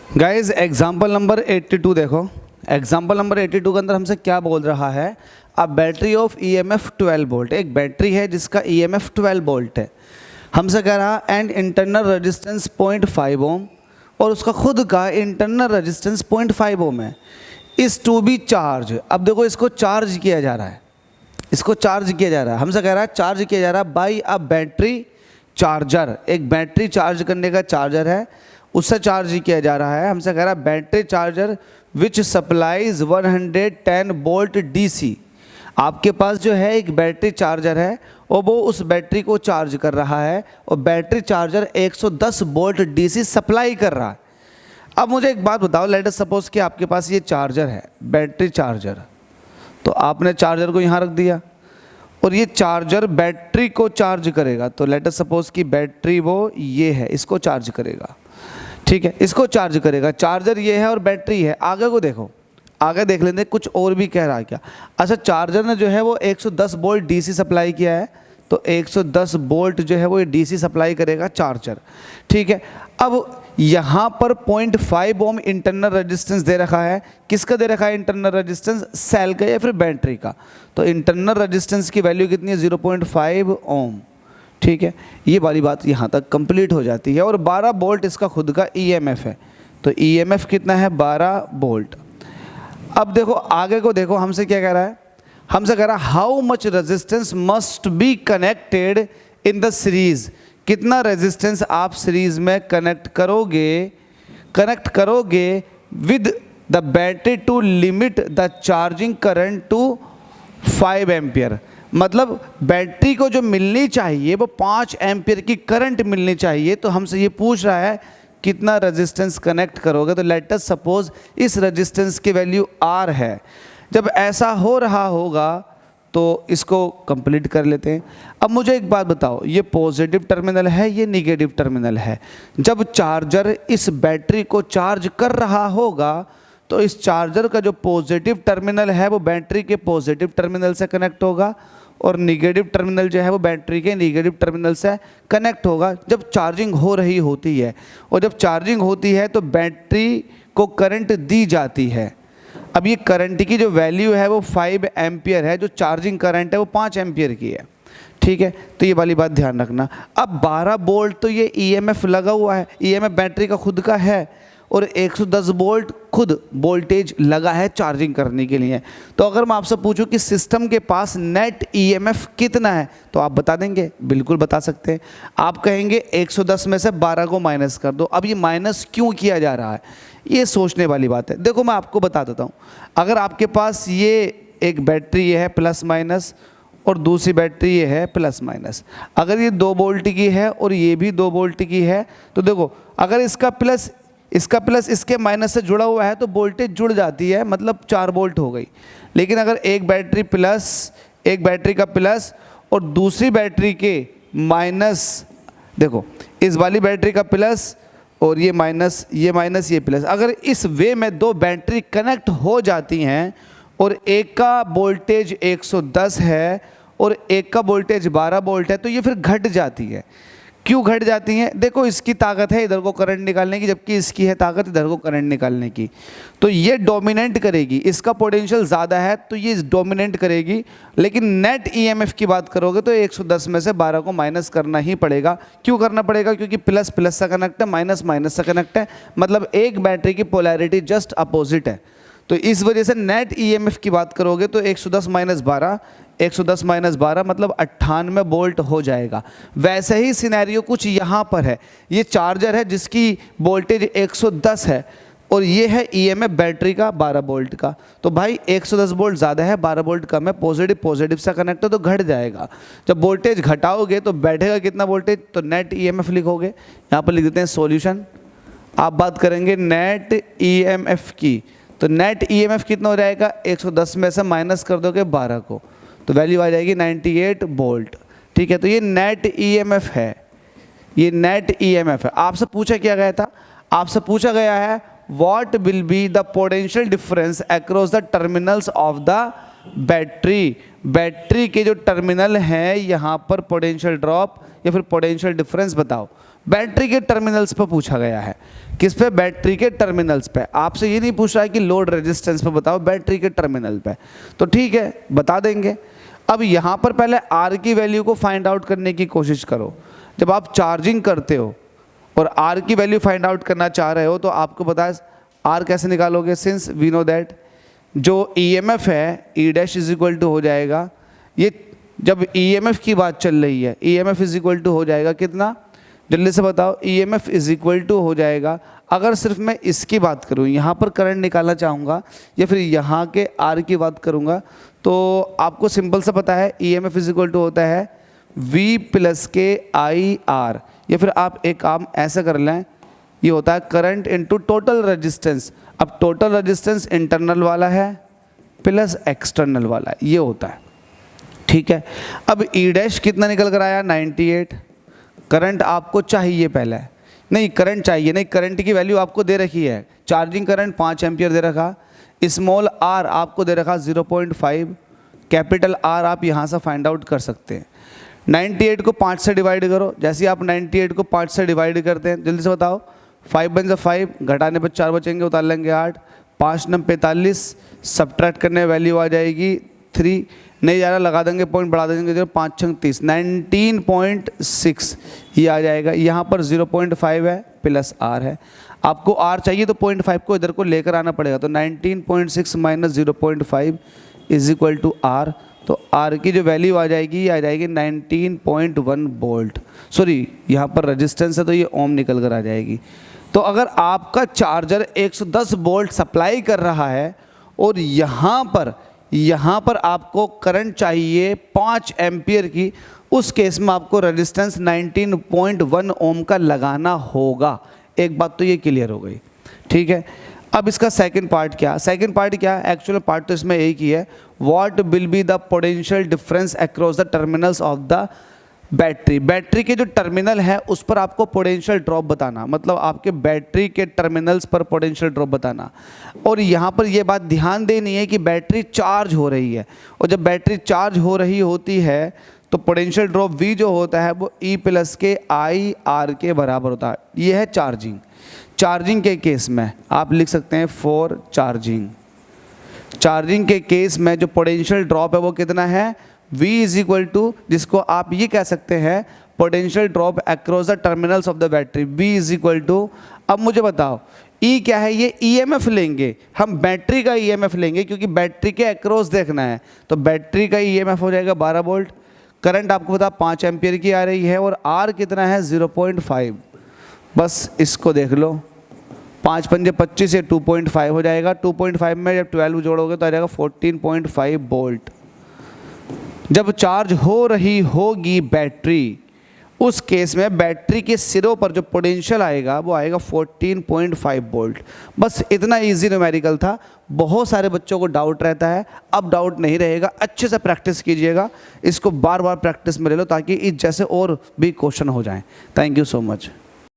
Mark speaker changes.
Speaker 1: Guys example number 82 देखो। Example number 82 के अंदर हमसे क्या बोल रहा है, a battery of EMF 12 volt. एक बैटरी है जिसका ईएमएफ 12 वोल्ट है। हमसे कह रहा एंड इंटरनल रेजिस्टेंस 0.5 ओम और उसका खुद का इंटरनल रेजिस्टेंस 0.5 ओम है। इस टू बी चार्ज, अब देखो इसको चार्ज किया जा रहा है, इसको चार्ज किया जा रहा है। हमसे कह रहा है चार्ज किया जा रहा है बाई अ बैटरी चार्जर। एक बैटरी चार्ज करने का चार्जर है, उससे चार्ज किया जा रहा है। हमसे कह रहा है battery charger which supplies 110 volt DC. आपके पास जो है एक बैटरी चार्जर है और वो उस बैटरी को चार्ज कर रहा है और battery charger 110 volt DC supply कर रहा है। अब मुझे एक बात बताओ, लेट अस सपोज कि आपके पास ये चार्जर है, बैटरी चार्जर, तो आपने चार्जर को यहाँ रख दिया और ये चार्जर बैटरी को चार्ज करेगा। तो लेट अस सपोज कि बैटरी वो ये है, इसको चार्ज करेगा, ठीक है, इसको चार्ज करेगा। चार्जर ये है और बैटरी है। आगे को देखो, आगे देख लेते हैं कुछ और भी कह रहा है क्या। अच्छा, चार्जर ने जो है वो 110 वोल्ट डीसी सप्लाई किया है, तो 110 वोल्ट जो है वो ये डीसी सप्लाई करेगा चार्जर, ठीक है। अब यहाँ पर 0.5 ओम इंटरनल रेजिस्टेंस दे रखा है। किसका दे रखा है इंटरनल रेजिस्टेंस? सेल का या फिर बैटरी का। तो इंटरनल रेजिस्टेंस की वैल्यू कितनी है? 0.5 ओम, ठीक है। ये वाली बात यहाँ तक कंप्लीट हो जाती है। और 12 वोल्ट इसका खुद का ईएमएफ है, तो ईएमएफ कितना है? 12 वोल्ट। अब देखो आगे को देखो, हमसे क्या कह रहा है? हमसे कह रहा है how much resistance must be connected in the series. कितना रेजिस्टेंस आप सीरीज में कनेक्ट करोगे with the battery to limit the charging current to 5 ampere. मतलब बैटरी को जो मिलनी चाहिए वो 5 एम्पियर की करंट मिलनी चाहिए। तो हमसे ये पूछ रहा है कितना रेजिस्टेंस कनेक्ट करोगे। तो लेट अस सपोज इस रेजिस्टेंस की वैल्यू R है। जब ऐसा हो रहा होगा तो इसको कंप्लीट कर लेते हैं। अब मुझे एक बात बताओ, ये पॉजिटिव टर्मिनल है, ये निगेटिव टर्मिनल है। जब चार्जर इस बैटरी को चार्ज कर रहा होगा तो इस चार्जर का जो पॉजिटिव टर्मिनल है वो बैटरी के पॉजिटिव टर्मिनल से कनेक्ट होगा और निगेटिव टर्मिनल जो है वो बैटरी के निगेटिव टर्मिनल से कनेक्ट होगा जब चार्जिंग हो रही होती है। और जब चार्जिंग होती है तो बैटरी को करंट दी जाती है। अब ये करंट की जो वैल्यू है वो 5 एम्पियर है, जो चार्जिंग करंट है वो 5 एम्पियर की है, ठीक है। तो ये वाली बात ध्यान रखना। अब 12 वोल्ट तो ये ईएमएफ लगा हुआ है, ईएमएफ बैटरी का खुद का है और 110 वोल्ट खुद वोल्टेज लगा है चार्जिंग करने के लिए। तो अगर मैं आपसे पूछूं कि सिस्टम के पास नेट ईएमएफ कितना है तो आप बता देंगे? बिल्कुल बता सकते हैं। आप कहेंगे 110 में से 12 को माइनस कर दो। अब ये माइनस क्यों किया जा रहा है, ये सोचने वाली बात है। देखो मैं आपको बता देता हूँ। अगर आपके पास ये एक बैटरी ये है प्लस माइनस और दूसरी बैटरी ये है प्लस माइनस, अगर ये 2 वोल्ट की है और ये भी 2 वोल्ट की है, तो देखो अगर इसका प्लस इसके माइनस से जुड़ा हुआ है तो वोल्टेज जुड़ जाती है, मतलब 4 वोल्ट हो गई। लेकिन अगर एक बैटरी का प्लस और दूसरी बैटरी के माइनस, देखो इस वाली बैटरी का प्लस और ये माइनस ये प्लस, अगर इस वे में 2 बैटरी कनेक्ट हो जाती हैं और एक का वोल्टेज 110 है और एक का वोल्टेज 12 वोल्ट है, तो ये फिर घट जाती है। क्यों घट जाती हैं? देखो इसकी ताकत है इधर को करंट निकालने की, जबकि इसकी है ताकत इधर को करंट निकालने की। तो ये डोमिनेट करेगी, इसका पोटेंशियल ज़्यादा है तो ये डोमिनेट करेगी। लेकिन नेट ईएमएफ की बात करोगे तो 110 में से 12 को माइनस करना ही पड़ेगा। क्यों करना पड़ेगा? क्योंकि प्लस प्लस से कनेक्ट है, माइनस माइनस से कनेक्ट है, मतलब एक बैटरी की पोलैरिटी जस्ट अपोजिट है। तो इस वजह से नेट ईएमएफ की बात करोगे तो 110 माइनस 12 मतलब 98 वोल्ट हो जाएगा। वैसे ही सिनेरियो कुछ यहाँ पर है। ये चार्जर है जिसकी वोल्टेज 110 है और ये है ईएमएफ बैटरी का 12 वोल्ट का। तो भाई 110 वोल्ट ज़्यादा है, 12 वोल्ट कम है, पॉजिटिव से कनेक्ट है तो घट जाएगा। जब वोल्टेज घटाओगे तो बैठेगा कितना वोल्टेज? तो नेट ईएमएफ लिखोगे। यहाँ पर लिख देते हैं सॉल्यूशन। आप बात करेंगे नेट ईएमएफ की, तो नेट ईएमएफ कितना हो जाएगा? 110 में से माइनस कर दोगे 12 को तो वैल्यू आ जाएगी 98 वोल्ट, ठीक है। तो ये नेट ईएमएफ है, ये नेट ईएमएफ है। आपसे पूछा क्या गया था? आपसे पूछा गया है what will be the potential difference across the terminals of the battery. Battery के जो टर्मिनल हैं यहाँ पर पोटेंशियल ड्रॉप या फिर पोटेंशियल डिफरेंस बताओ। बैटरी के टर्मिनल्स पर पूछा गया है। किस पे? बैटरी के टर्मिनल्स पे। आपसे ये नहीं पूछ रहा है कि लोड रेजिस्टेंस पे बताओ, बैटरी के टर्मिनल पे। तो ठीक है, बता देंगे। अब यहाँ पर पहले आर की वैल्यू को फाइंड आउट करने की कोशिश करो। जब आप चार्जिंग करते हो और आर की वैल्यू फाइंड आउट करना चाह रहे हो तो आपको पता है आर कैसे निकालोगे। सिंस वी नो दैट जो ईएमएफ है E dash is equal to हो जाएगा, ये जब ईएमएफ की बात चल रही है ईएमएफ इज इक्वल टू हो जाएगा कितना, जल्दी से बताओ। ईएमएफ इज इक्वल टू हो जाएगा, अगर सिर्फ मैं इसकी बात करूँ, यहाँ पर करंट निकालना चाहूँगा या फिर यहाँ के आर की बात करूँगा, तो आपको सिंपल सा पता है ईएमएफ इज इक्वल टू होता है V प्लस के आई आर, या फिर आप एक काम ऐसा कर लें, ये होता है करंट इनटू टोटल रेजिस्टेंस। अब टोटल रेजिस्टेंस इंटरनल वाला है प्लस एक्सटर्नल वाला है, ये होता है। ठीक है, अब ई डैश कितना निकल कर आया 98। करंट आपको चाहिए पहले, नहीं करंट चाहिए नहीं, करंट की वैल्यू आपको दे रखी है। चार्जिंग करंट 5 एम्पियर दे रखा, स्मॉल आर आपको दे रखा 0.5, कैपिटल आर आप यहाँ से फाइंड आउट कर सकते हैं। 98 को 5 से डिवाइड करो, जैसे ही आप 98 को 5 से डिवाइड करते हैं, जल्दी से बताओ, 5 बन जा 5, घटाने पर 4 बचेंगे, उतार लेंगे 8, 5 9 45, सब्ट्रैक्ट करने वैल्यू आ जाएगी 3, नहीं जा रहा लगा देंगे पॉइंट बढ़ा देंगे 5 6 30, 19.6 ये आ जाएगा। यहाँ पर 0.5 है प्लस आर है, आपको आर चाहिए तो 0.5 को इधर को लेकर आना पड़ेगा, तो 19.6 minus 0.5 is equal to R. तो आर की जो वैल्यू आ जाएगी ये आ जाएगी 19.1 वोल्ट। सॉरी यहाँ पर रेजिस्टेंस है तो ये ओम निकल कर आ जाएगी। तो अगर आपका चार्जर 110 वोल्ट सप्लाई कर रहा है और यहाँ पर आपको करंट चाहिए 5 एम्पियर की, उस केस में आपको रेजिस्टेंस 19.1 ओम का लगाना होगा। एक बात तो ये क्लियर हो गई। ठीक है, अब इसका सेकंड पार्ट क्या? सेकंड पार्ट क्या है? एक्चुअल पार्ट तो इसमें एक ही है, what will be the potential difference across the terminals of the battery. Battery के जो टर्मिनल है उस पर आपको पोटेंशियल ड्रॉप बताना, मतलब आपके बैटरी के टर्मिनल्स पर पोटेंशियल ड्रॉप बताना। और यहाँ पर यह बात ध्यान देनी है कि बैटरी चार्ज हो रही है, और जब बैटरी चार्ज हो रही होती है तो पोटेंशियल ड्रॉप V जो होता है वो E प्लस के आई आर के बराबर होता है। ये है चार्जिंग। चार्जिंग के केस में आप लिख सकते हैं फॉर चार्जिंग। चार्जिंग के केस में जो पोटेंशियल ड्रॉप है वो कितना है? V इज इक्वल टू, जिसको आप ये कह सकते हैं potential drop across the terminals of the battery, V is equal to. अब मुझे बताओ E क्या है? ये EMF लेंगे हम, बैटरी का EMF लेंगे क्योंकि बैटरी के अक्रॉस देखना है, तो बैटरी का EMF हो जाएगा 12 वोल्ट। करंट आपको पता 5 एम्पियर की आ रही है और R कितना है 0.5। बस इसको देख लो, 5 पंजे 25 से 2.5 हो जाएगा। 2.5 में जब 12 जोड़ोगे तो आ जाएगा 14.5 वोल्ट। जब चार्ज हो रही होगी बैटरी, उस केस में बैटरी के सिरों पर जो पोटेंशियल आएगा वो आएगा 14.5 वोल्ट। बस इतना इजी न्यूमेरिकल था। बहुत सारे बच्चों को डाउट रहता है, अब डाउट नहीं रहेगा। अच्छे से प्रैक्टिस कीजिएगा, इसको बार बार प्रैक्टिस में ले लो ताकि इस जैसे और भी क्वेश्चन हो जाएं। Thank you so much.